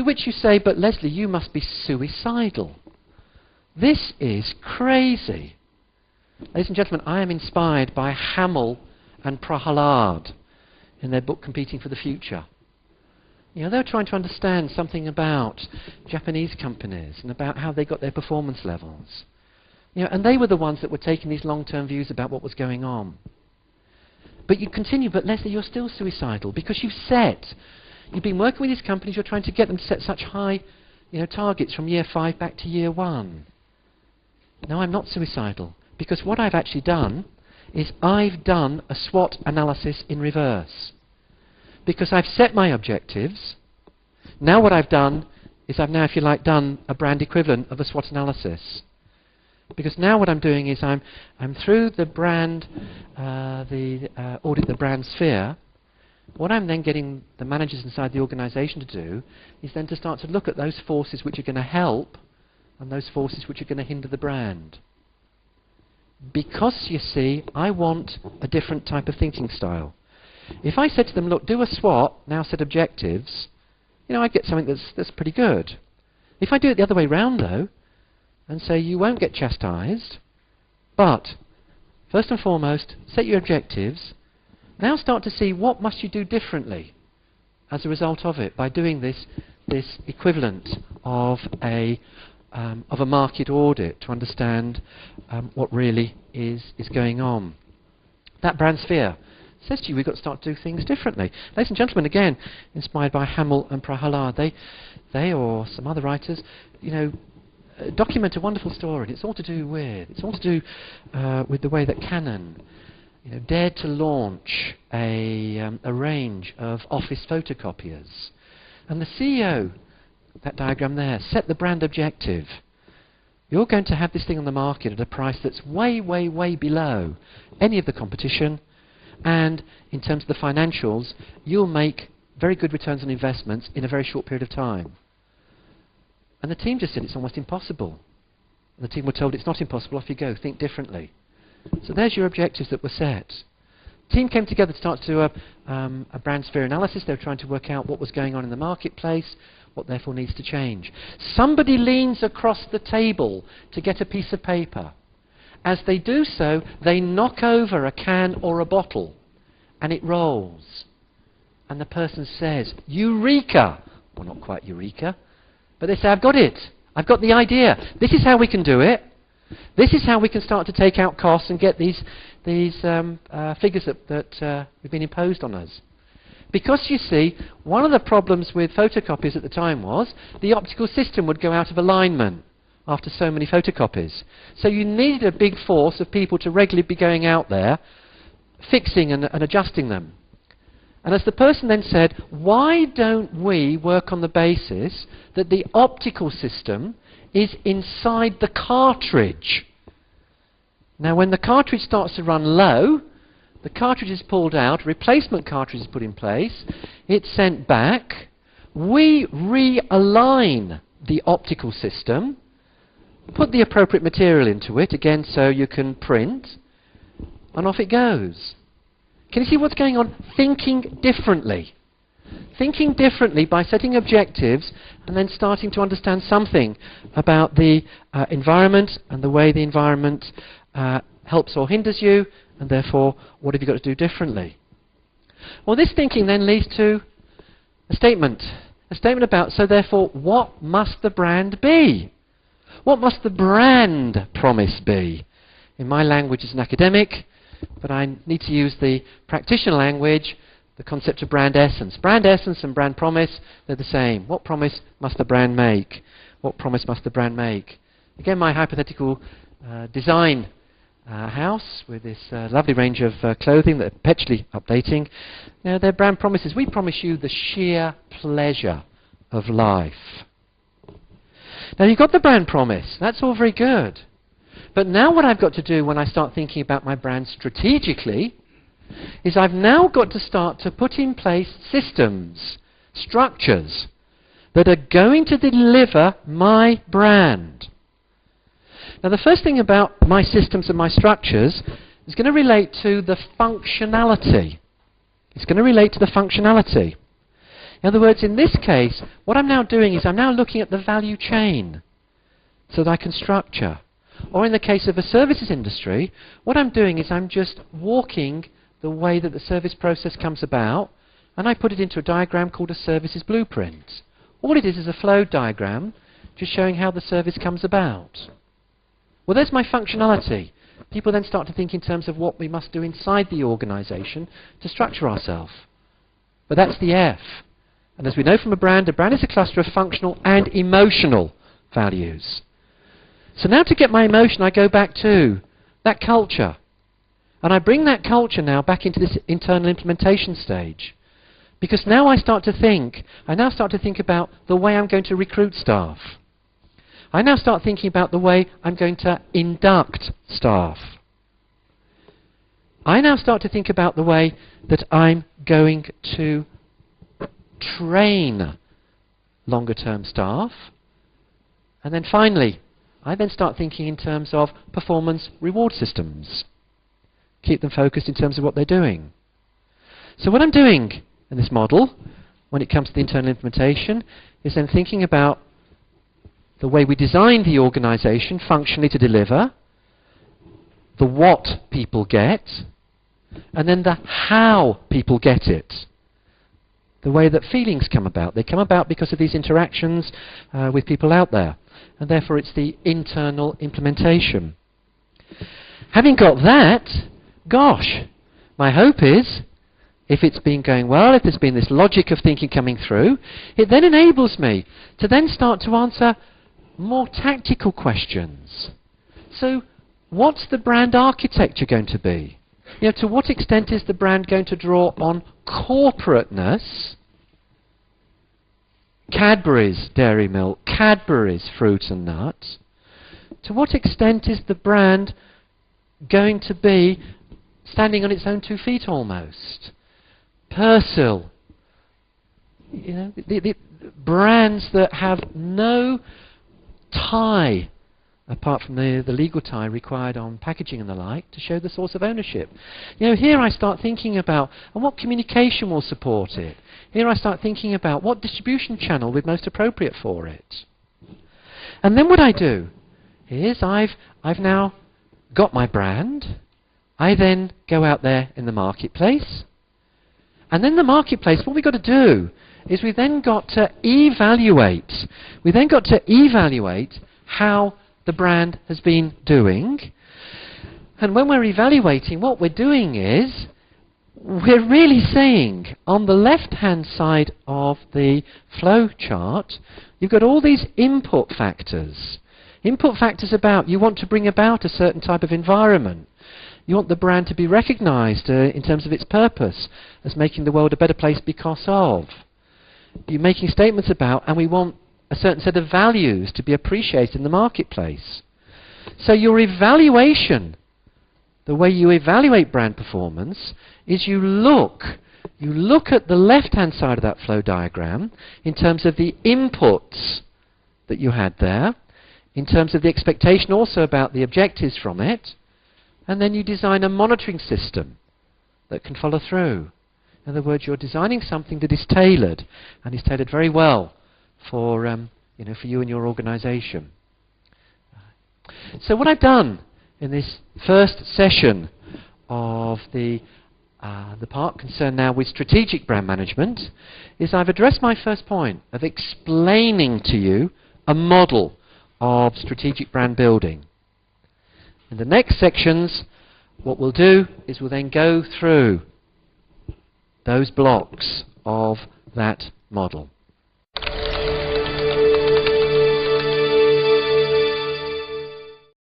which you say, but Leslie, you must be suicidal. This is crazy. Ladies and gentlemen, I am inspired by Hamill and Prahalad in their book Competing for the Future. You know, they were trying to understand something about Japanese companies and about how they got their performance levels. You know, and they were the ones that were taking these long-term views about what was going on. But you continue, but Leslie, you're still suicidal because you've been working with these companies, you're trying to get them to set such high, targets from year 5 back to year 1. No, I'm not suicidal, because what I've actually done is I've done a SWOT analysis in reverse. Because I've set my objectives, now what I've done is I've now, if you like, done a brand equivalent of a SWOT analysis. Because now what I'm doing is I'm through the brand, audit the brand sphere. What I'm then getting the managers inside the organisation to do is then to start to look at those forces which are going to help and those forces which are going to hinder the brand. Because, you see, I want a different type of thinking style. If I said to them, look, do a SWOT, now set objectives, I get something that's pretty good. If I do it the other way round, though, and say you won't get chastised, but first and foremost, set your objectives, now start to see what must you do differently as a result of it by doing this equivalent of a market audit to understand what really is going on. That brand sphere says to you we've got to start to do things differently. Ladies and gentlemen, again, inspired by Hamill and Prahalad, they or some other writers, document a wonderful story. And it's all to do with the way that Canon dared to launch a range of office photocopiers. And the CEO, that diagram there, set the brand objective. You're going to have this thing on the market at a price that's way, way, way below any of the competition, and in terms of the financials, you'll make very good returns on investments in a very short period of time. And the team just said it's almost impossible. And the team were told it's not impossible, off you go, think differently. So there's your objectives that were set. The team came together to start to do a brand sphere analysis. They were trying to work out what was going on in the marketplace, what therefore needs to change. Somebody leans across the table to get a piece of paper. As they do so, they knock over a can or a bottle, and it rolls. And the person says, Eureka! Well, not quite Eureka, but they say, I've got it. I've got the idea. This is how we can do it. This is how we can start to take out costs and get these figures that have been imposed on us. Because, you see, one of the problems with photocopies at the time was the optical system would go out of alignment after so many photocopies. So you needed a big force of people to regularly be going out there, fixing and adjusting them. And as the person then said, why don't we work on the basis that the optical system is inside the cartridge? Now, when the cartridge starts to run low, the cartridge is pulled out, replacement cartridge is put in place, it's sent back, we realign the optical system, put the appropriate material into it, again so you can print, and off it goes. Can you see what's going on? Thinking differently. Thinking differently by setting objectives and then starting to understand something about the environment and the way the environment helps or hinders you, and therefore, what have you got to do differently? Well, this thinking then leads to a statement. A statement about, so therefore, what must the brand be? What must the brand promise be? In my language as an academic, but I need to use the practitioner language, the concept of brand essence. Brand essence and brand promise, they're the same. What promise must the brand make? What promise must the brand make? Again, my hypothetical design house with this lovely range of clothing that are perpetually updating. Now, their brand promises. We promise you the sheer pleasure of life. Now, you've got the brand promise. That's all very good. But now what I've got to do when I start thinking about my brand strategically is I've now got to start to put in place systems, structures that are going to deliver my brand. Now, the first thing about my systems and my structures is going to relate to the functionality. It's going to relate to the functionality. In other words, in this case, what I'm now doing is I'm now looking at the value chain so that I can structure. Or in the case of a services industry, what I'm doing is I'm just walking the way that the service process comes about, and I put it into a diagram called a services blueprint. All it is a flow diagram just showing how the service comes about. Well, there's my functionality. People then start to think in terms of what we must do inside the organization to structure ourselves. But that's the F. And as we know from a brand is a cluster of functional and emotional values. So now to get my emotion, I go back to that culture. And I bring that culture now back into this internal implementation stage. Because now I start to think about the way I'm going to recruit staff. I now start thinking about the way I'm going to induct staff. I now start to think about the way that I'm going to train longer-term staff. And then finally, I then start thinking in terms of performance reward systems. Keep them focused in terms of what they're doing. So what I'm doing in this model, when it comes to the internal implementation, is then thinking about the way we design the organization functionally to deliver, the what people get, and then the how people get it. The way that feelings come about. They come about because of these interactions with people out there. And therefore it's the internal implementation. Having got that, gosh, my hope is, if it's been going well, if there's been this logic of thinking coming through, it then enables me to then start to answer more tactical questions. So, what's the brand architecture going to be? You know, to what extent is the brand going to draw on corporateness? Cadbury's dairy milk, Cadbury's fruit and nuts. To what extent is the brand going to be standing on its own 2 feet almost? Persil. You know, the brands that have no tie, apart from the legal tie required on packaging and the like, to show the source of ownership. You know, here I start thinking about, and what communication will support it. Here I start thinking about what distribution channel would be most appropriate for it. And then what I do is I've now got my brand. I then go out there in the marketplace. And then the marketplace, what we've got to do is we've then got to evaluate. We've then got to evaluate how the brand has been doing. And when we're evaluating, what we're doing is we're really saying on the left-hand side of the flow chart, you've got all these input factors. Input factors about you want to bring about a certain type of environment. You want the brand to be recognized in terms of its purpose as making the world a better place because of. You're making statements about, and we want a certain set of values to be appreciated in the marketplace. So your evaluation, the way you evaluate brand performance, is you look at the left-hand side of that flow diagram in terms of the inputs that you had there, in terms of the expectation also about the objectives from it, and then you design a monitoring system that can follow through. In other words, you're designing something that is tailored, and is tailored very well for for you and your organization. So what I've done in this first session of the part concerned now with strategic brand management is I've addressed my first point of explaining to you a model of strategic brand building. In the next sections, what we'll do is we'll then go through those blocks of that model.